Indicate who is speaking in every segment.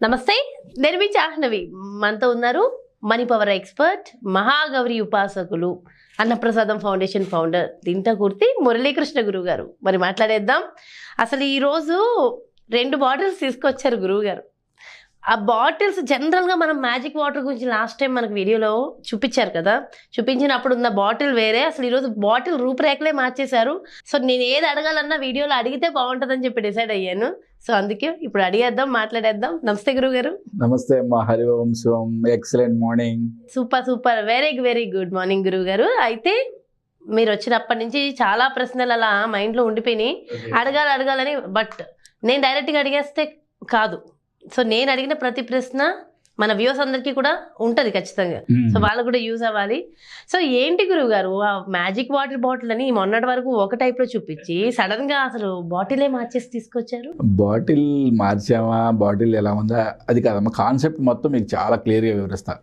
Speaker 1: నమస్తే, నేను మీ చాహ్నవి. మనతో ఉన్నారు మనీ పవర్ ఎక్స్పర్ట్, మహాగౌరి ఉపాసకులు, అన్నప్రసాదం ఫౌండేషన్ ఫౌండర్ దింటకుర్తి మురళీకృష్ణ గురువు గారు. మరి మాట్లాడేద్దాం. అసలు ఈరోజు 2 బాటిల్స్ తీసుకొచ్చారు గురువు గారు. ఆ బాటిల్స్ జనరల్గా మనం మ్యాజిక్ వాటర్ గురించి లాస్ట్ టైం మనకు వీడియోలో చూపించారు కదా, చూపించినప్పుడు ఉన్న బాటిల్ వేరే. అసలు ఈరోజు బాటిల్ రూపురేఖలే మార్చేశారు. సో నేను ఏది అడగాలన్నా వీడియోలో అడిగితే బాగుంటుందని చెప్పి డిసైడ్ అయ్యాను. సో అందుకే ఇప్పుడు అడిగేద్దాం, మాట్లాడేద్దాం. నమస్తే గురువు గారు.
Speaker 2: నమస్తే అమ్మా. Hari Om Shivam. Excellent morning.
Speaker 1: Super very good morning గురువు గారు. అయితే మీరు వచ్చినప్పటి నుంచి చాలా ప్రశ్నలు అలా మైండ్లో ఉండిపోయినాయి, అడగాలని. బట్ నేను డైరెక్ట్గా అడిగేస్తే కాదు. సో నేను అడిగిన ప్రతి ప్రశ్న మన వ్యూస్ అందరికీ కూడా ఉంటుంది ఖచ్చితంగా. సో వాళ్ళకు కూడా యూజ్ అవ్వాలి. సో ఏంటి గురువు గారు, ఆ మ్యాజిక్ వాటర్ బాటిల్ అని మొన్నటి వరకు ఒక టైప్ లో చూపించి సడన్ గా అసలు బాటిలే మార్చేసి తీసుకొచ్చారు?
Speaker 2: బాటిల్ మార్చామా, బాటిల్ ఎలా ఉందా అది కాదమ్మా, కాన్సెప్ట్ మొత్తం మీకు చాలా క్లియర్గా వివరిస్తా.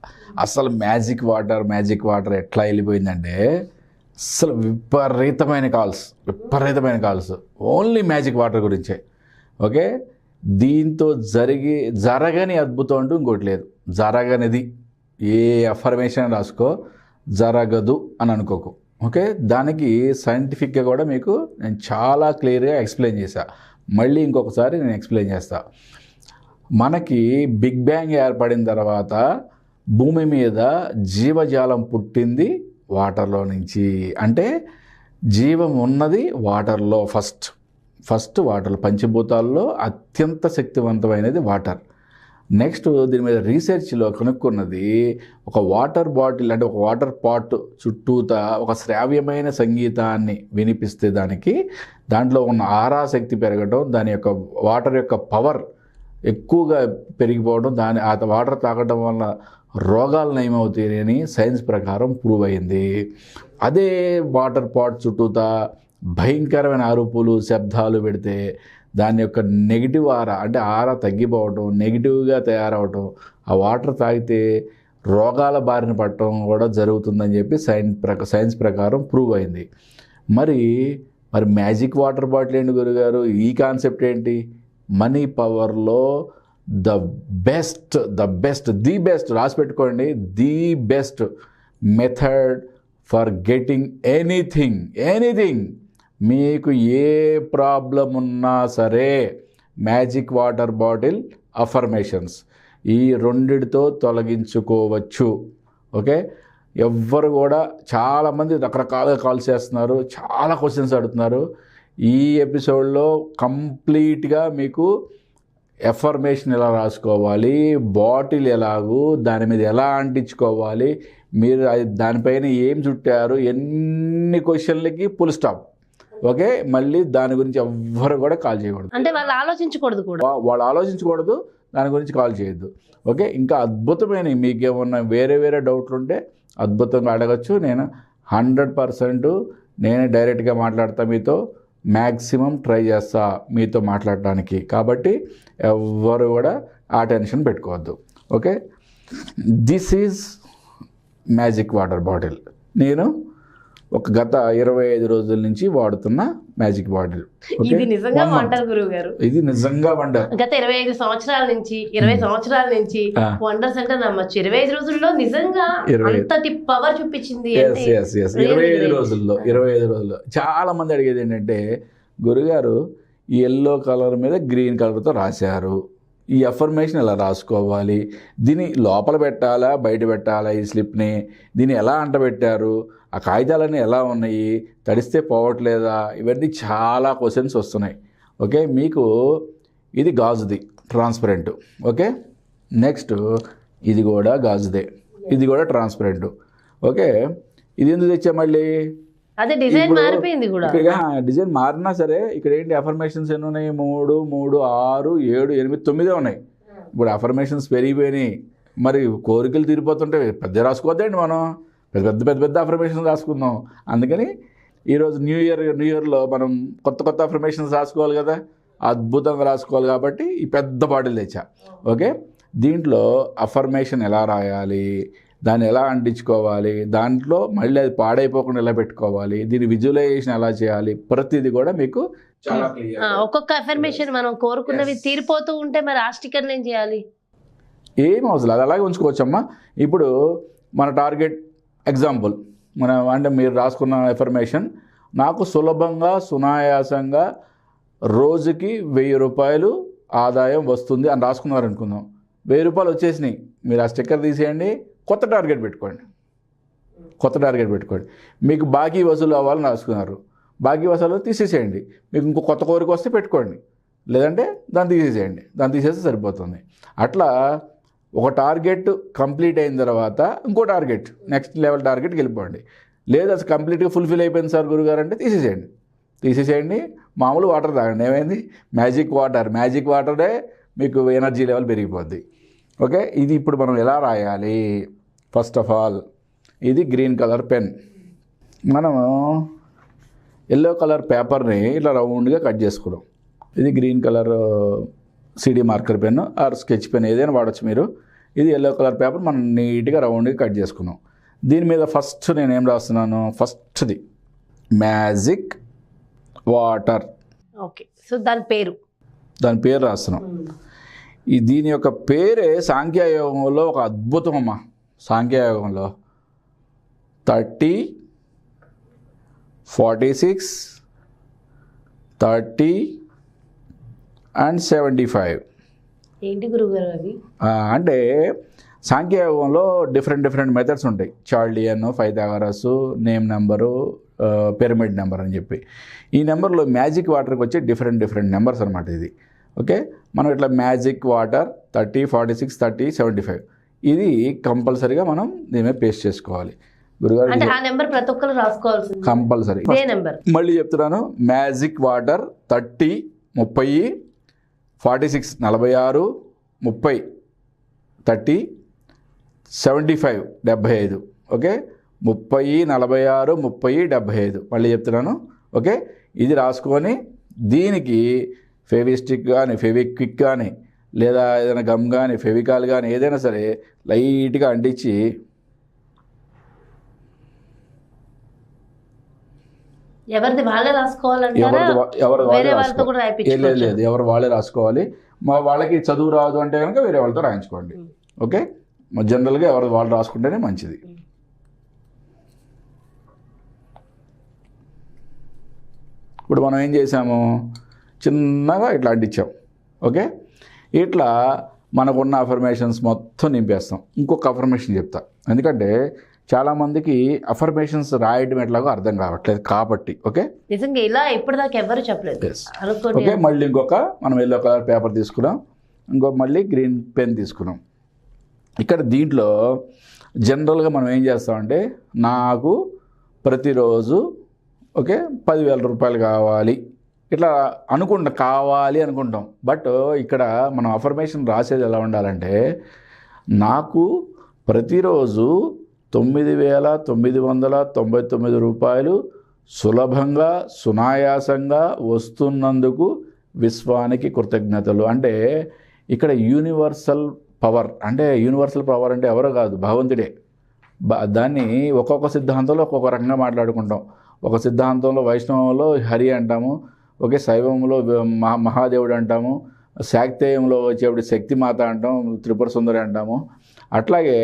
Speaker 2: అసలు మ్యాజిక్ వాటర్ ఎట్లా వెళ్ళిపోయిందంటే అసలు విపరీతమైన కాల్స్ ఓన్లీ మ్యాజిక్ వాటర్ గురించే. ఓకే, దీంతో జరగని అద్భుతం అంటూ ఇంకోటి లేదు. జరగనిది ఏ అఫర్మేషన్ రాసుకో, జరగదు అని అనుకోకు. ఓకే, దానికి సైంటిఫిక్గా కూడా మీకు నేను చాలా క్లియర్గా ఎక్స్ప్లెయిన్ చేశా. మళ్ళీ ఇంకొకసారి నేను ఎక్స్ప్లెయిన్ చేస్తా. మనకి బిగ్ బ్యాంగ్ ఏర్పడిన తర్వాత భూమి మీద జీవజాలం పుట్టింది వాటర్లో నుంచి. అంటే జీవం ఉన్నది వాటర్లో. ఫస్ట్ వాటర్, పంచభూతాల్లో అత్యంత శక్తివంతమైనది వాటర్. నెక్స్ట్ దీని మీద రీసెర్చ్లో కనుక్కున్నది, ఒక వాటర్ బాటిల్ అంటే ఒక వాటర్ పాట్ చుట్టూతా ఒక శ్రావ్యమైన సంగీతాన్ని వినిపిస్తే దాంట్లో ఉన్న ఆరాశక్తి పెరగడం, దాని యొక్క వాటర్ యొక్క పవర్ ఎక్కువగా పెరిగిపోవడం, ఆ వాటర్ తాగడం వల్ల రోగాలు నయమవుతాయని సైన్స్ ప్రకారం ప్రూవ్ అయింది. అదే వాటర్ పాట్ చుట్టూతా భయంకరమైన అరుపులు, శబ్దాలు పెడితే దాని యొక్క నెగిటివ్ ఆరా తగ్గిపోవటం, నెగిటివ్గా తయారవటం, ఆ వాటర్ తాగితే రోగాల బారిన పడటం కూడా జరుగుతుందని చెప్పి సైన్స్ ప్రకారం ప్రూవ్ అయింది. మరి మ్యాజిక్ వాటర్ బాటిల్ ఏంటి గురుగారు, ఈ కాన్సెప్ట్ ఏంటి? మనీ పవర్లో ది బెస్ట్ రాసి పెట్టుకోండి, the best method for getting anything. మీకు ఏ ప్రాబ్లం ఉన్నా సరే మ్యాజిక్ వాటర్ బాటిల్ అఫర్మేషన్స్ ఈ రెండిటితో తొలగించుకోవచ్చు. ఓకే, ఎవ్వరు కూడా చాలామంది రకరకాలుగా కాల్స్ చేస్తున్నారు, చాలా క్వశ్చన్స్ అడుగుతున్నారు. ఈ ఎపిసోడ్లో కంప్లీట్గా మీకు ఎఫర్మేషన్ ఎలా రాసుకోవాలి, బాటిల్ ఎలాగూ, దాని మీద ఎలా అంటించుకోవాలి, మీరు దానిపైన ఏం చుట్టారు, ఎన్ని క్వశ్చన్లకి ఫుల్ స్టాప్. ఓకే, మళ్ళీ దాని గురించి ఎవ్వరు కూడా కాల్ చేయకూడదు.
Speaker 1: అంటే వాళ్ళు ఆలోచించకూడదు, దాని గురించి కాల్ చేయొద్దు. ఓకే, ఇంకా అద్భుతమైన మీకు ఏమన్నా వేరే డౌట్లు ఉంటే అద్భుతంగా అడగచ్చు. నేను 100% నేనే డైరెక్ట్గా మాట్లాడతా, మీతో మ్యాక్సిమం ట్రై చేస్తా మీతో మాట్లాడటానికి. కాబట్టి ఎవ్వరు కూడా ఆ టెన్షన్ పెట్టుకోవద్దు. Okay, this is magic water bottle. నేను ఒక గత 25 రోజుల నుంచి వాడుతున్న మ్యాజిక్ బాటిల్. ఇది నిజంగా వండర్ గురువు గారు,
Speaker 2: ఇది నిజంగా వండర్.
Speaker 1: గత 25 సంవత్సరాల నుంచి 20 సంవత్సరాల నుంచి వండర్స్ అంటే నమ్మచ్చు. 25 రోజుల్లో నిజంగా అంతటి పవర్ చూపించింది.
Speaker 2: 25 రోజుల్లో చాలా మంది అడిగేది ఏంటంటే, గురుగారు ఈ ఎల్లో కలర్ మీద గ్రీన్ కలర్తో రాశారు, ఈ అఫర్మేషన్ ఎలా రాసుకోవాలి, దీన్ని లోపల పెట్టాలా బయట పెట్టాలా, ఈ స్లిప్ని దీన్ని ఎలా అంటబెట్టారు, ఆ కాగితాలన్నీ ఎలా ఉన్నాయి, తడిస్తే పోవట్లేదా, ఇవన్నీ చాలా క్వశ్చన్స్ వస్తున్నాయి. ఓకే, మీకు ఇది గాజుది, ట్రాన్స్పరెంట్. ఓకే, నెక్స్ట్ ఇది కూడా గాజుదే, ఇది కూడా ట్రాన్స్పరెంట్. ఓకే, ఇది ఎందుకు తెచ్చా మళ్ళీ?
Speaker 1: అదే డిజైన్ మారిపోయింది కూడా.
Speaker 2: డిజైన్ మారినా సరే ఇక్కడ ఏంటి అఫర్మేషన్స్ ఎన్ని ఉన్నాయి? 3, 3, 6, 7, 8, 9 ఉన్నాయి. ఇప్పుడు అఫర్మేషన్స్ పెరిగిపోయినాయి. మరి కోరికలు తీరిపోతుంటే పెద్ద రాసుకోవద్దండి, మనం పెద్ద అఫర్మేషన్స్ రాసుకుందాం. అందుకని ఈరోజు న్యూ ఇయర్లో మనం కొత్త అఫర్మేషన్స్ రాసుకోవాలి కదా, అద్భుతంగా రాసుకోవాలి. కాబట్టి ఈ పెద్ద బాటిల్ తెచ్చా. ఓకే, దీంట్లో అఫర్మేషన్ ఎలా రాయాలి, దాన్ని ఎలా అంటించుకోవాలి, దాంట్లో మళ్ళీ అది పాడైపోకుండా ఎలా పెట్టుకోవాలి, దీని విజువలైజేషన్ ఎలా చేయాలి, ప్రతిదీ కూడా మీకు
Speaker 1: ఒక్కొక్క అఫర్మేషన్ మనం కోరుకున్నవి తీరిపోతూ ఉంటే మరి ఆ స్టిక్కర్లు ఏం చేయాలి?
Speaker 2: ఏం అవసరం లేదు, అది అలాగే ఉంచుకోవచ్చమ్మా. ఇప్పుడు మన టార్గెట్ ఎగ్జాంపుల్ అంటే మీరు రాసుకున్న ఇన్ఫర్మేషన్ నాకు సులభంగా సునాయాసంగా రోజుకి 1000 రూపాయలు ఆదాయం వస్తుంది అని రాసుకున్నారు అనుకుందాం. 1000 రూపాయలు వచ్చేసినాయి, మీరు ఆ స్టిక్కర్ తీసేయండి, కొత్త టార్గెట్ పెట్టుకోండి. మీకు బాకీ వసూలు అవ్వాలని రాసుకున్నారు, బాకీ వసూలు తీసేసేయండి. మీకు ఇంకో కొత్త కోరిక వస్తే పెట్టుకోండి, లేదంటే దాన్ని తీసేసేయండి, దాన్ని తీసేస్తే సరిపోతుంది. అట్లా ఒక టార్గెట్ కంప్లీట్ అయిన తర్వాత ఇంకో టార్గెట్, నెక్స్ట్ లెవెల్ టార్గెట్కి వెళ్ళిపోండి. లేదా అసలు కంప్లీట్గా ఫుల్ఫిల్ అయిపోయింది సార్ గురుగారు అంటే తీసేసేయండి, మామూలు వాటర్ తాగండి. ఏమైంది? మ్యాజిక్ వాటరే మీకు ఎనర్జీ లెవెల్ పెరిగిపోద్ది. ఓకే, ఇది ఇప్పుడు మనం ఎలా రాయాలి? ఫస్ట్ ఆఫ్ ఆల్ ఇది గ్రీన్ కలర్ పెన్, మనము ఎల్లో కలర్ పేపర్ని ఇలా రౌండ్గా కట్ చేసుకున్నాం. ఇది green colour CD marker pen or sketch pen ఏదైనా వాడచ్చు మీరు. ఇది ఎల్లో కలర్ పేపర్ మనం నీట్గా రౌండ్గా కట్ చేసుకున్నాం. దీని మీద ఫస్ట్ నేను ఏం రాస్తున్నాను? ఫస్ట్ది మ్యాజిక్ వాటర్.
Speaker 1: ఓకే, సో దాని పేరు
Speaker 2: రాస్తున్నాం. దీని యొక్క పేరే సాంఖ్యయోగంలో ఒక అద్భుతం అమ్మ. సాంఖ్యయోగంలో 30, 46, 30 and 75.
Speaker 1: ఏంటి గురుగారు అవి?
Speaker 2: అంటే సాంఖ్యయోగంలో డిఫరెంట్ మెథడ్స్ ఉంటాయి. చార్లియన్, Pythagoras, name number, pyramid number అని చెప్పి. ఈ నెంబర్లో మ్యాజిక్ వాటర్కి వచ్చే డిఫరెంట్ నెంబర్స్ అనమాట ఇది. ఓకే, మనం ఇట్లా మ్యాజిక్ వాటర్ 30, 46, 30, 75 ఇది కంపల్సరీగా మనం దీని మీద పేస్ట్ చేసుకోవాలి. గురుగారు
Speaker 1: ప్రతి ఒక్కరు రాసుకోవాల్సింది
Speaker 2: కంపల్సరీ. మళ్ళీ చెప్తున్నాను, మ్యాజిక్ వాటర్ 30, 30, 46, 46, 30, 30, 75, 75. ఓకే, 30, 46, 30, 75. మళ్ళీ చెప్తున్నాను. ఓకే, ఇది రాసుకొని దీనికి ఫెవిస్టిక్ కానీ, ఫెవిక్విక్ కానీ, లేదా ఏదైనా గమ్ కానీ, ఫెవికాల్ కానీ ఏదైనా సరే లైట్గా అంటించి
Speaker 1: ఎవరిది వాళ్ళే రాసుకోవాలంటారా?
Speaker 2: లేదు, ఎవరు వాళ్ళే రాసుకోవాలి. వాళ్ళకి చదువు రాదు అంటే కనుక వేరే వాళ్ళతో రాయించుకోండి. ఓకే, జనరల్గా ఎవరు వాళ్ళు రాసుకుంటేనే మంచిది. ఇప్పుడు మనం ఏం చేసాము? చిన్నగా ఇట్లా అంటించాం. ఓకే, ఇట్లా మనకున్న అఫర్మేషన్స్ మొత్తం నింపేస్తాం. ఇంకొక అఫర్మేషన్ చెప్తా, ఎందుకంటే చాలామందికి అఫర్మేషన్స్ రాయడం ఎట్లాగో అర్థం కావట్లేదు కాబట్టి. ఓకే,
Speaker 1: నిజంగా ఇలా ఇప్పటిదాకా ఎవరు చెప్పలేదు.
Speaker 2: ఓకే, మళ్ళీ ఇంకొక మనం ఎల్లో కలర్ పేపర్ తీసుకున్నాం, మళ్ళీ గ్రీన్ పెన్ తీసుకున్నాం. ఇక్కడ దీంట్లో జనరల్గా మనం ఏం చేస్తామంటే, నాకు ప్రతిరోజు ఓకే 10,000 రూపాయలు కావాలి ఇట్లా అనుకుంటాం. బట్ ఇక్కడ మనం అఫర్మేషన్ రాసేది ఎలా ఉండాలంటే, నాకు ప్రతిరోజు 9,999 రూపాయలు సులభంగా సునాయాసంగా వస్తున్నందుకు విశ్వానికి కృతజ్ఞతలు. అంటే ఇక్కడ యూనివర్సల్ పవర్ అంటే ఎవరో కాదు, భగవంతుడే. దాన్ని ఒక్కొక్క సిద్ధాంతంలో ఒక్కొక్క రకంగా మాట్లాడుకుంటాం. ఒక సిద్ధాంతంలో వైష్ణవంలో హరి అంటాము, ఓకే, శైవంలో మహాదేవుడు అంటాము, శాక్తేయంలో వచ్చేప్పుడు శక్తిమాత అంటాం, త్రిపుర సుందరి అంటాము. అట్లాగే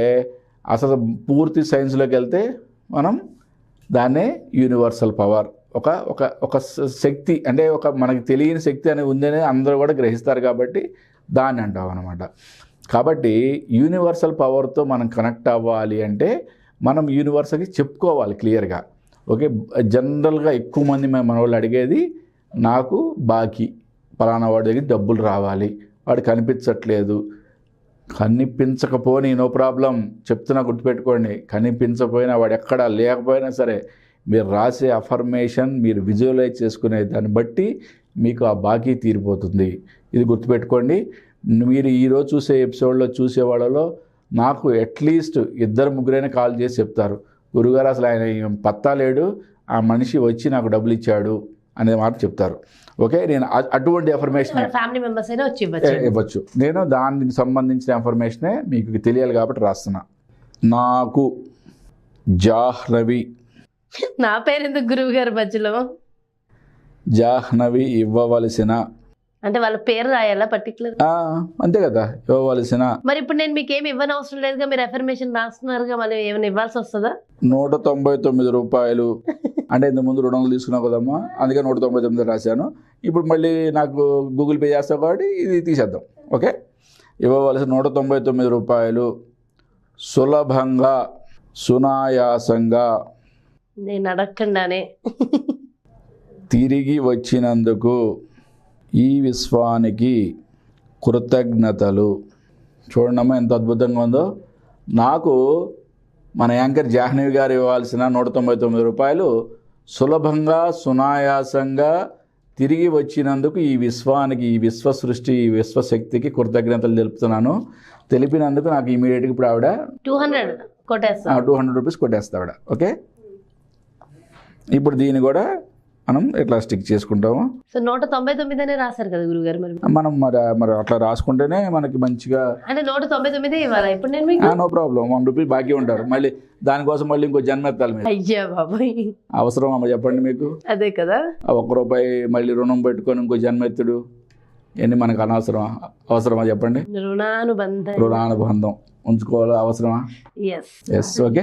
Speaker 2: అసలు పూర్తి సైన్స్లోకి వెళ్తే మనం దాన్నే యూనివర్సల్ పవర్, ఒక శక్తి, అంటే ఒక మనకి తెలియని శక్తి అనేది ఉందనే అందరూ కూడా గ్రహిస్తారు కాబట్టి దాన్ని అంటాం అనమాట. కాబట్టి యూనివర్సల్ పవర్తో మనం కనెక్ట్ అవ్వాలి అంటే మనం యూనివర్స్కి చెప్పుకోవాలి క్లియర్గా. ఓకే, జనరల్గా ఎక్కువ మంది మన వాళ్ళు అడిగేది, నాకు బాకీ పలానా వాడి దగ్గర డబ్బులు రావాలి, వాడు కనిపించట్లేదు. కనిపించకపోని నో ప్రాబ్లం, చెప్తున్నా గుర్తుపెట్టుకోండి. కనిపించకపోయినా వాడు ఎక్కడా లేకపోయినా సరే మీరు రాసే అఫర్మేషన్ మీరు విజువలైజ్ చేసుకునే దాన్ని బట్టి మీకు ఆ బాకీ తీరిపోతుంది. ఇది గుర్తుపెట్టుకోండి. మీరు ఈరోజు చూసే ఎపిసోడ్లో చూసే వాళ్ళలో నాకు అట్లీస్ట్ 2-3 కాల్ చేసి చెప్తారు, గురుగారు అసలు ఆయన పత్తా లేడు, ఆ మనిషి వచ్చి నాకు డబ్బులు ఇచ్చాడు అనే మాట చెప్తారు. ఓకే, నేను అటువంటి ఇన్ఫర్మేషన్
Speaker 1: ఫ్యామిలీ మెంబర్స్ అయినా వచ్చి
Speaker 2: ఇవ్వచ్చు. నేను దానికి సంబంధించిన ఇన్ఫర్మేషనే మీకు తెలియాలి కాబట్టి రాస్తున్నా. నాకు జాహ్నవి,
Speaker 1: నా పేరు ఎందుకు గురువు గారు మధ్యలో?
Speaker 2: జాహ్నవి ఇవ్వవలసిన
Speaker 1: అంటే వాళ్ళ పేరు రాయాలా పర్టికులర్?
Speaker 2: అంతే కదా, ఇవ్వవలసిన.
Speaker 1: మరి ఇప్పుడు నేను మీకు ఏమి ఇవ్వని అవసరం లేదుగా, మీరు అఫర్మేషన్ రాస్తున్నారుగా, మళ్ళీ ఏమైనా ఇవ్వాల్సి వస్తుందా?
Speaker 2: 199 రూపాయలు అంటే ఇంత ముందు 200 తీసుకున్నావు కదమ్మా, అందుకే 199 రాశాను. ఇప్పుడు మళ్ళీ నాకు గూగుల్ పే చేస్తావు కాబట్టి ఇది తీసేద్దాం. ఓకే, ఇవ్వవలసిన 199 రూపాయలు సులభంగా సునాయాసంగా
Speaker 1: నేను అడగకుండానే
Speaker 2: తిరిగి వచ్చినందుకు ఈ విశ్వానికి కృతజ్ఞతలు. చూడండమ్మా ఎంత అద్భుతంగా ఉందో. నాకు మన యాంకర్ జాహ్నవి గారు ఇవ్వాల్సిన 199 రూపాయలు సులభంగా సునాయాసంగా తిరిగి వచ్చినందుకు ఈ విశ్వానికి, ఈ విశ్వ సృష్టి, ఈ విశ్వశక్తికి కృతజ్ఞతలు తెలుపుతున్నాను. తెలిపినందుకు నాకు ఇమీడియట్గా ఇప్పుడు ఆవిడ
Speaker 1: 200
Speaker 2: రూపీస్ కొట్టేస్తా ఆవిడ. ఓకే, ఇప్పుడు దీన్ని కూడా మనం ఎట్లా స్టిక్ చేసుకుంటాము.
Speaker 1: సో 199 అనే రాశారు కదా గురుగారు, మరి
Speaker 2: మనం మరి అట్లా రాసుకుంటేనే మనకి మంచిగా.
Speaker 1: అంటే 199 ఇవ్వాలా ఇప్పుడు నేను మీకు?
Speaker 2: నో ప్రాబ్లం, 1 రూపీ బాకీ ఉంటారు. మళ్ళీ దానికోసం మళ్ళీ ఇంకో జన్మ ఎత్తాలి మీరు.
Speaker 1: అయ్యా బాబాయ్,
Speaker 2: అవసరం అమ్మ చెప్పండి మీకు?
Speaker 1: అదే కదా,
Speaker 2: 1 రూపాయి మళ్ళీ రుణం పెట్టుకొని ఇంకో జన్మ ఎత్తుడు ఎన్ని మనకు అనవసరమా? అవసరమా చెప్పండి? రుణానుబంధం ఉంచుకోవాలి, అవసరమా? ఎస్. ఓకే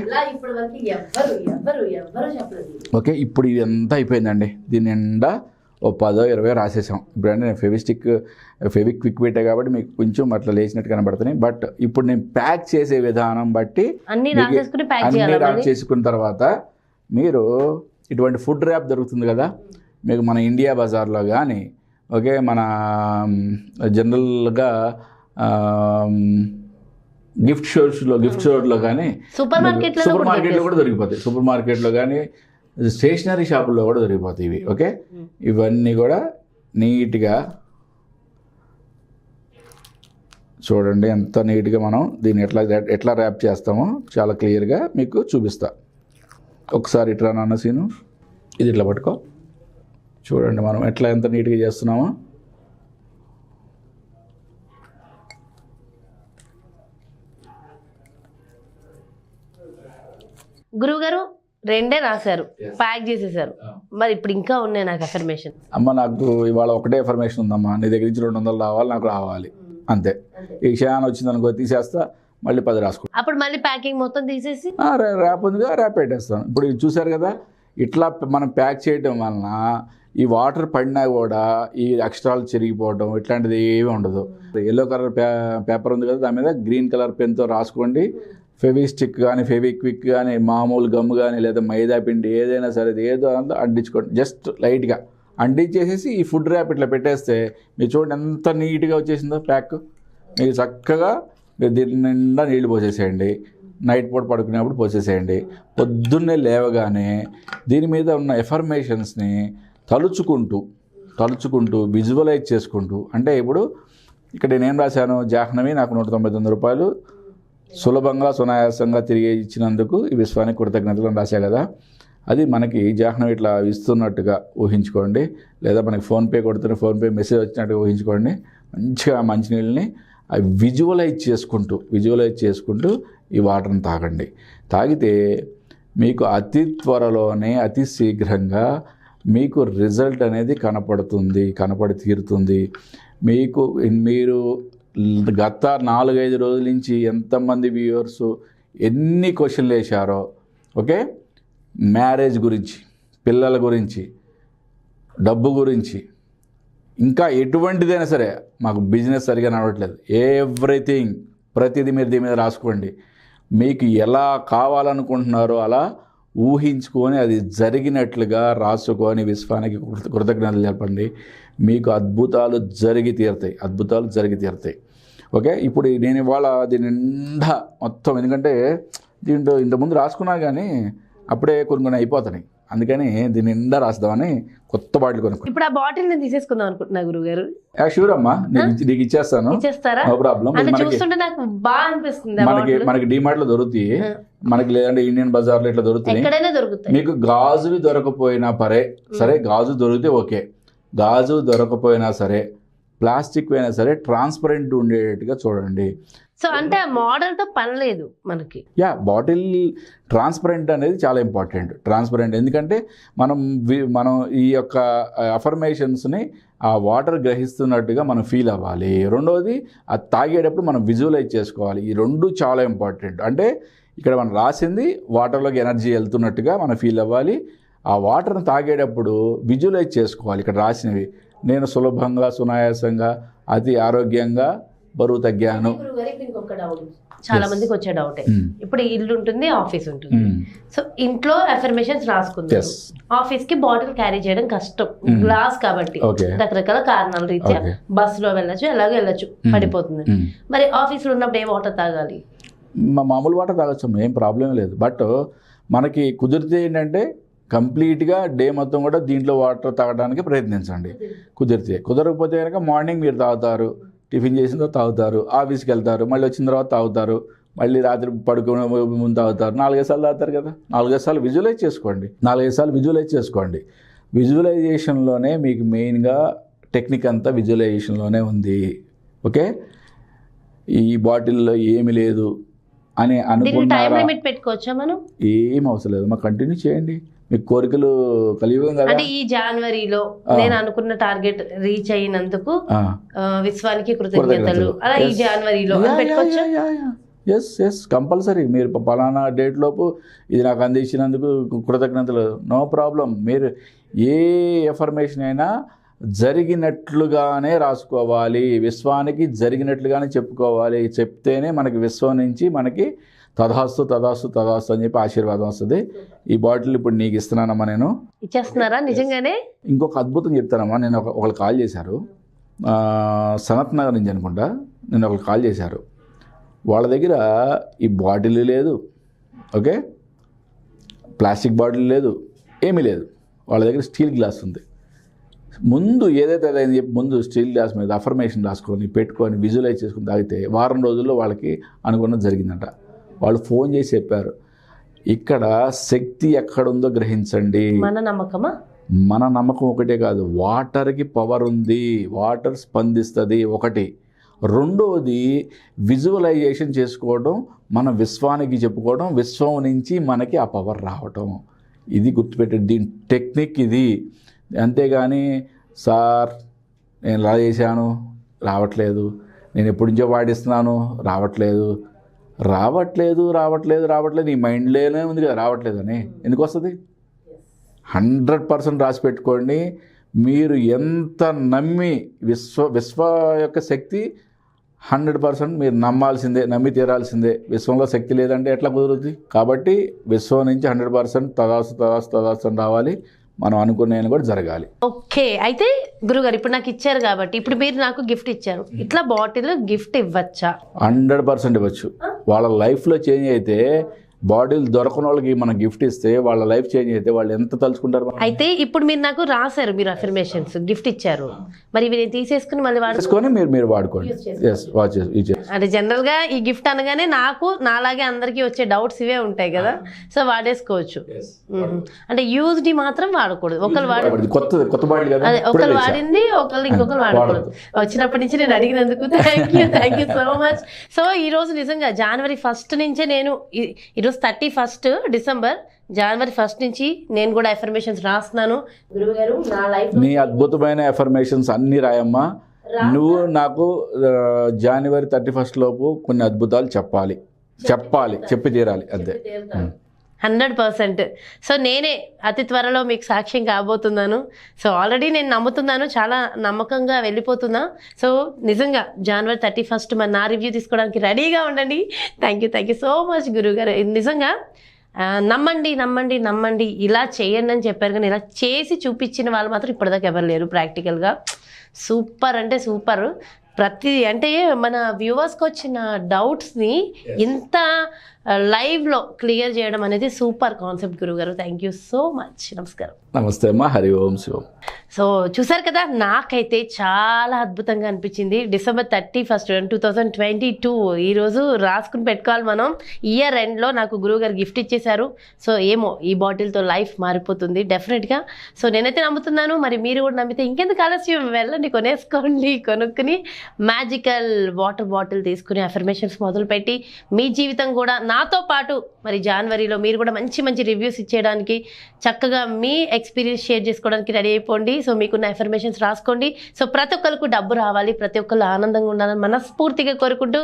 Speaker 2: ఓకే, ఇప్పుడు ఇది ఎంత అయిపోయిందండి. దీని నిండా 10-20 రాసేసాం. ఇప్పుడంటే నేను ఫెవిక్విక్ పెట్టా కాబట్టి మీకు కొంచెం అట్లా లేచినట్టు కనబడుతున్నాయి. బట్ ఇప్పుడు నేను ప్యాక్ చేసే విధానం బట్టి అన్ని రాక్ చేసుకున్న తర్వాత మీరు ఇటువంటి ఫుడ్ ర్యాప్ దొరుకుతుంది కదా మీకు మన ఇండియా బజార్లో కానీ, ఓకే, మన జనరల్గా గిఫ్ట్ స్టోర్లో కానీ, సూపర్ మార్కెట్లో కూడా దొరికిపోతాయి. సూపర్ మార్కెట్లో కానీ స్టేషనరీ షాపుల్లో కూడా దొరికిపోతాయి ఇవి. ఓకే, ఇవన్నీ కూడా నీట్గా చూడండి ఎంత నీట్గా మనం దీన్ని ఎట్లా ర్యాప్ చేస్తామో చాలా క్లియర్గా మీకు చూపిస్తా. ఒకసారి ఇట్లా నాన్న సీను, ఇది ఇట్లా పట్టుకో. చూడండి మనం ఎట్లా ఎంత నీట్గా చేస్తున్నామో.
Speaker 1: గురువు గారు 2 రాశారు, ప్యాక్ చేసేసారు, మరి ఇప్పుడు ఇంకా ఉన్నాయి నాకు అఫర్మేషన్.
Speaker 2: అమ్మ నాకు ఇవాళ ఒకటే అఫర్మేషన్ ఉందమ్మా, నీ దగ్గర నుంచి 200 రావాలి, నాకు రావాలి, అంతే. ఈ క్షయాన్ని వచ్చింది అనుకో తీసేస్తా, మళ్ళీ 10 రాసుకో.
Speaker 1: అప్పుడు మళ్ళీ ప్యాకింగ్ మొత్తం తీసేసి
Speaker 2: ర్యాప్ ఉందిగా ర్యాప్ పెట్టేస్తాను. ఇప్పుడు ఇది చూసారు కదా, ఇట్లా మనం ప్యాక్ చేయడం వలన ఈ వాటర్ పడినా కూడా ఈ అక్షరాలు చెరిగిపోవడం ఇట్లాంటిది ఏమీ ఉండదు. ఎల్లో కలర్ పేపర్ ఉంది కదా, దాని మీద గ్రీన్ కలర్ పెన్తో రాసుకోండి. ఫెవిస్టిక్ కానీ ఫెవిక్విక్ కానీ మామూలు గమ్ కానీ లేదా మైదా పిండి ఏదైనా సరే ఏదో అంతా అంటించుకోండి. జస్ట్ లైట్గా అంటించేసేసి ఈ ఫుడ్ ర్యాప్ ఇట్లా పెట్టేస్తే మీరు చూడండి ఎంత నీట్గా వచ్చేసిందో ప్యాక్. మీరు చక్కగా మీరు దీని నిండా నీళ్ళు పోసేసేయండి. నైట్ పూట పడుకునేప్పుడు పోసేసేయండి. పొద్దున్నే లేవగానే దీని మీద ఉన్న ఎఫర్మేషన్స్ని తలుచుకుంటూ విజువలైజ్ చేసుకుంటూ, అంటే ఇప్పుడు ఇక్కడ నేనేం రాశాను, జాహ్నవి నాకు 199 రూపాయలు సులభంగా సునాయాసంగా తిరిగి ఇచ్చినందుకు ఈ విశ్వానికి కృతజ్ఞతలు అని రాశా కదా, అది మనకి జాహ్నవి ఇట్లా ఇస్తున్నట్టుగా ఊహించుకోండి. లేదా మనకి ఫోన్పే కొడుతున్న ఫోన్పే మెసేజ్ వచ్చినట్టుగా ఊహించుకోండి. మంచిగా మంచినీళ్ళని విజువలైజ్ చేసుకుంటూ ఈ వాటర్ని తాగండి. తాగితే మీకు అతి త్వరలోనే అతి శీఘ్రంగా మీకు రిజల్ట్ అనేది కనపడి తీరుతుంది. మీరు గత 4-5 రోజుల నుంచి ఎంతమంది వ్యూవర్స్ ఎన్ని క్వశ్చన్లు వేశారో, ఓకే, మ్యారేజ్ గురించి, పిల్లల గురించి, డబ్బు గురించి, ఇంకా ఎటువంటిదైనా సరే, మాకు బిజినెస్ సరిగా నడవట్లేదు, ఎవ్రీథింగ్ ప్రతిదీ మీరు దీని మీద రాసుకోండి. మీకు ఎలా కావాలనుకుంటున్నారో అలా ఊహించుకొని అది జరిగినట్లుగా రాసుకొని విశ్వానికి కృతజ్ఞతలు చెప్పండి. మీకు అద్భుతాలు జరిగి తీరుతాయి. ఓకే, ఇప్పుడు నేను ఇవాళ దీని నిండా మొత్తం, ఎందుకంటే దీంట్లో ఇంతకుముందు రాసుకున్నా కానీ అప్పుడే కొన్ని అయిపోతున్నాయి, అందుకని దీని నిండా రాస్తామని కొత్త బాటిల్ కొనుక్కో.
Speaker 1: ఇప్పుడు ఆ బాటిల్ నేను తీసేసుకుందాం అనుకుంటున్నా గురుగారు.
Speaker 2: షూర్ అమ్మా, నీకు ఇచ్చేస్తాను, నో ప్రాబ్లం. మనకి డిమార్ట్ లో దొరుకుతాయి, మనకి లేదంటే ఇండియన్ బజార్ లో ఇట్లా దొరుకుతాయి. మీకు గాజువి దొరకపోయినా సరే, గాజు దొరికితే ఓకే, గాజు దొరకపోయినా సరే, ప్లాస్టిక్ అయినా సరే ట్రాన్స్పరెంట్ ఉండేటట్టుగా చూడండి.
Speaker 1: సో అంటే ఆ మోడల్తో పని లేదు మనకి.
Speaker 2: బాటిల్ ట్రాన్స్పరెంట్ అనేది చాలా ఇంపార్టెంట్. ట్రాన్స్పరెంట్ ఎందుకంటే మనం ఈ యొక్క అఫర్మేషన్స్ని ఆ వాటర్ గ్రహిస్తున్నట్టుగా మనం ఫీల్ అవ్వాలి. రెండవది అది తాగేటప్పుడు మనం విజువలైజ్ చేసుకోవాలి. ఈ రెండు చాలా ఇంపార్టెంట్. అంటే ఇక్కడ మనం రాసింది వాటర్లోకి ఎనర్జీ వెళ్తున్నట్టుగా మనం ఫీల్ అవ్వాలి. ఆ వాటర్ని తాగేటప్పుడు విజువలైజ్ చేసుకోవాలి. ఇక్కడ రాసినవి నేను సులభంగా సునాయాసంగా అతి ఆరోగ్యంగా బరువు తగ్గాను.
Speaker 1: ఇంకొక డౌట్ చాలా మందికి వచ్చే డౌటే, ఇప్పుడు ఇల్లు ఉంటుంది, ఆఫీస్ ఉంటుంది. సో ఇంట్లో అఫర్మేషన్స్ రాసుకుంటారు, ఆఫీస్ కి బాటిల్ క్యారీ చేయడం కష్టం, గ్లాస్ కాబట్టి రకరకాల కారణాల రీత్యా బస్సులో వెళ్ళచ్చు, ఎలాగో వెళ్ళచ్చు, పడిపోతుంది. మరి ఆఫీస్ లో ఉన్నప్పుడు ఏ వాటర్ తాగాలి?
Speaker 2: మామూలు వాటర్ తాగొచ్చు, ఏం ప్రాబ్లం లేదు. బట్ మనకి కుదిరితే ఏంటంటే కంప్లీట్గా డే మొత్తం కూడా దీంట్లో వాటర్ తాగడానికి ప్రయత్నించండి కుదిరితే. కుదరకపోతే కనుక మార్నింగ్ మీరు తాగుతారు, టిఫిన్ చేసిన తర్వాత తాగుతారు, ఆఫీస్కి వెళ్తారు, మళ్ళీ వచ్చిన తర్వాత తాగుతారు, మళ్ళీ రాత్రి పడుకునే ముందు తాగుతారు. 4-5 సార్లు తాగుతారు కదా, 4-5 సార్లు విజువలైజ్ చేసుకోండి. 4-5 సార్లు విజువలైజ్ చేసుకోండి. విజువలైజేషన్లోనే మీకు మెయిన్గా టెక్నిక్ అంతా విజువలైజేషన్లోనే ఉంది. ఓకే, ఈ బాటిల్లో ఏమి లేదు అని అనుకుంటారా?
Speaker 1: పెట్టుకోవచ్చా మనం?
Speaker 2: ఏం అవసరం లేదు, మాకు కంటిన్యూ చేయండి. మీకు కోరికలు కలియుగం కదా.
Speaker 1: అంటే ఈ జనవరిలో నేను అనుకున్న టార్గెట్ రీచ్ అయినందుకు విశ్వానికి కృతజ్ఞతలు, అలా ఈ జనవరిలో పెట్టుకోవచ్చా?
Speaker 2: Yes compulsory. మీరు పలానా డేట్ లోపు ఇది నాకు అందించినందుకు కృతజ్ఞతలు, నో ప్రాబ్లం. మీరు ఏ ఎఫర్మేషన్ అయినా జరిగినట్లుగానే రాసుకోవాలి, విశ్వానికి జరిగినట్లుగానే చెప్పుకోవాలి. చెప్తేనే మనకి విశ్వం నుంచి మనకి తదాస్తు తదాస్తు తదాస్తు అని చెప్పి ఆశీర్వాదం వస్తుంది. ఈ బాటిల్ ఇప్పుడు నీకు ఇస్తున్నానమ్మా, నేను
Speaker 1: ఇచ్చేస్తున్నారా నిజంగానే?
Speaker 2: ఇంకొక అద్భుతం చెప్తానమ్మా. నేను ఒకళ్ళు కాల్ చేశారు, సనత్ నగర్ నుంచి అనుకుంటా. నేను ఒకళ్ళు కాల్ చేశారు, వాళ్ళ దగ్గర ఈ బాటిల్ లేదు, ఓకే, ప్లాస్టిక్ బాటిల్ లేదు, ఏమీ లేదు. వాళ్ళ దగ్గర స్టీల్ గ్లాస్ ఉంది. ముందు ఏదైతే అదైంది చెప్పి ముందు స్టీల్ గ్లాస్ మీద అఫర్మేషన్ రాసుకొని పెట్టుకొని విజువలైజ్ చేసుకుని తాగితే వారం రోజుల్లో వాళ్ళకి అనుకున్నది జరిగిందంట. వాళ్ళు ఫోన్ చేసి చెప్పారు, ఇక్కడ శక్తి ఎక్కడుందో గ్రహించండి.
Speaker 1: మన నమ్మకమా?
Speaker 2: మన నమ్మకం ఒకటే కాదు, వాటర్కి పవర్ ఉంది, వాటర్ స్పందిస్తుంది ఒకటి. రెండోది విజువలైజేషన్ చేసుకోవడం, మన విశ్వానికి చెప్పుకోవడం, విశ్వం నుంచి మనకి ఆ పవర్ రావటం. ఇది గుర్తుపెట్టే దీని టెక్నిక్ ఇది. అంతేగాని సార్ నేను ఇలా చేశాను రావట్లేదు, నేను ఎప్పటి నుంచో వాడిస్తున్నాను రావట్లేదు, రావట్లేదు రావట్లేదు రావట్లేదు ఈ మైండ్లోనే ఉంది కదా రావట్లేదని. ఎందుకు వస్తుంది? 100% రాసి పెట్టుకోండి. మీరు ఎంత నమ్మి విశ్వ యొక్క శక్తి 100% మీరు నమ్మాల్సిందే, నమ్మి తీరాల్సిందే. విశ్వంలో శక్తి లేదంటే ఎట్లా కుదురుతుంది? కాబట్టి విశ్వం నుంచి 100% తదాస్తు తదాస్తు తదాస్తు అని రావాలి. మనం అనుకునేది కూడా జరగాలి.
Speaker 1: ఓకే, అయితే గురుగారు ఇప్పుడు నాకు ఇచ్చారు కాబట్టి ఇప్పుడు మీరు నాకు గిఫ్ట్ ఇచ్చారు, ఇట్లా బాటిల్ గిఫ్ట్ ఇవ్వచ్చా?
Speaker 2: 100% ఇవ్వచ్చు. వాళ్ళ లైఫ్లో చేంజ్ అయితే, బాటిల్ దొరకని వాళ్ళకి మనం గిఫ్ట్ ఇస్తే వాళ్ళ లైఫ్ చేంజ్ అయితే వాళ్ళు ఎంత తలుచుకుంటారు.
Speaker 1: అయితే ఇప్పుడు మీరు నాకు రాశారు, మీరు అఫర్మేషన్స్ గిఫ్ట్ ఇచ్చారు, మరి ఇవి నేను తీసేసుకుని మళ్ళీ
Speaker 2: వాడుకొని మీరు వాడుకోండి.
Speaker 1: అంటే జనరల్ గా ఈ గిఫ్ట్ అనగానే నాకు నాలాగే అందరికీ వచ్చే డౌట్స్ ఇవే ఉంటాయి కదా, సో వాడేసుకోవచ్చు. అంటే యూజ్డ్ మాత్రం వాడకూడదు. ఒకళ్ళు ఒకళ్ళు వాడింది ఒకళ్ళు ఇంకొకరు వాడకూడదు. వచ్చినప్పటి నుంచి నేను అడిగినందుకు thank you so much. So ఈ రోజు నిజంగా జనవరి 1 నుంచే నేను ఈరోజు 31 డిసెంబర్, జనవరి 1 నుంచి నేను కూడా అఫర్మేషన్స్ రాస్తున్నాను. గురువుగారు నా లైఫ్
Speaker 2: నీ అద్భుతమైన అఫర్మేషన్స్ అన్ని రాయమ్మా. నువ్వు నాకు జనవరి 31 లోపు కొన్ని అద్భుతాలు చెప్పాలి, చెప్పి తీరాలి అంతే.
Speaker 1: 100%. సో నేనే అతి త్వరలో మీకు సాక్ష్యం కాబోతున్నాను. సో ఆల్రెడీ నేను నమ్ముతున్నాను, చాలా నమ్మకంగా వెళ్ళిపోతున్నా. సో నిజంగా జనవరి 31 మరి నా రివ్యూ తీసుకోవడానికి రెడీగా ఉండండి. థ్యాంక్ యూ సో మచ్ గురుగారు. నిజంగా నమ్మండి, ఇలా చేయండి అని చెప్పారు, కానీ ఇలా చేసి చూపించిన వాళ్ళు మాత్రం ఇప్పటిదాకా ఎవరు లేరు ప్రాక్టికల్గా. సూపర్ అంటే సూపర్. అంటే మన వ్యూవర్స్కి వచ్చిన డౌట్స్ని ఇంత లైవ్లో క్లియర్ చేయడం అనేది సూపర్ కాన్సెప్ట్ గురుగారు. Thank you so much. నమస్కారం.
Speaker 2: నమస్తే అమ్మా. హరి ఓం శివం.
Speaker 1: సో చూసారు కదా, నాకైతే చాలా అద్భుతంగా అనిపించింది. డిసెంబర్ 31, 2022 ఈరోజు రాసుకుని పెట్టుకోవాలి మనం. ఇయర్ ఎండ్లో నాకు గురువుగారు గిఫ్ట్ ఇచ్చేశారు. సో ఏమో ఈ బాటిల్తో లైఫ్ మారిపోతుంది డెఫినెట్గా. సో నేనైతే నమ్ముతున్నాను, మరి మీరు కూడా నమ్మితే ఇంకెందుకు ఆలస్యం, వెళ్ళండి కొనుక్కుని మ్యాజికల్ వాటర్ బాటిల్ తీసుకుని అఫర్మేషన్స్ మొదలుపెట్టి మీ జీవితం కూడా నాతో పాటు మరి జనవరిలో మీరు కూడా మంచి మంచి రివ్యూస్ ఇచ్చేయడానికి చక్కగా మీ ఎక్స్పీరియన్స్ షేర్ చేసుకోవడానికి రెడీ అయిపోండి. సో మీకున్న అఫర్మేషన్స్ రాసుకోండి. సో ప్రతి ఒక్కరికి డబ్బు రావాలి, ప్రతి ఒక్కరు ఆనందంగా ఉండాలని మనస్ఫూర్తిగా కోరుకుంటూ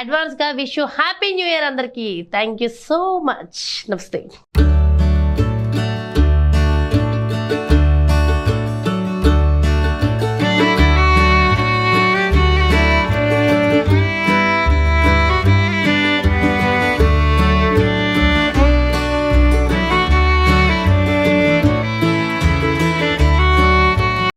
Speaker 1: అడ్వాన్స్గా wish you happy new year అందరికీ. Thank you so much. నమస్తే.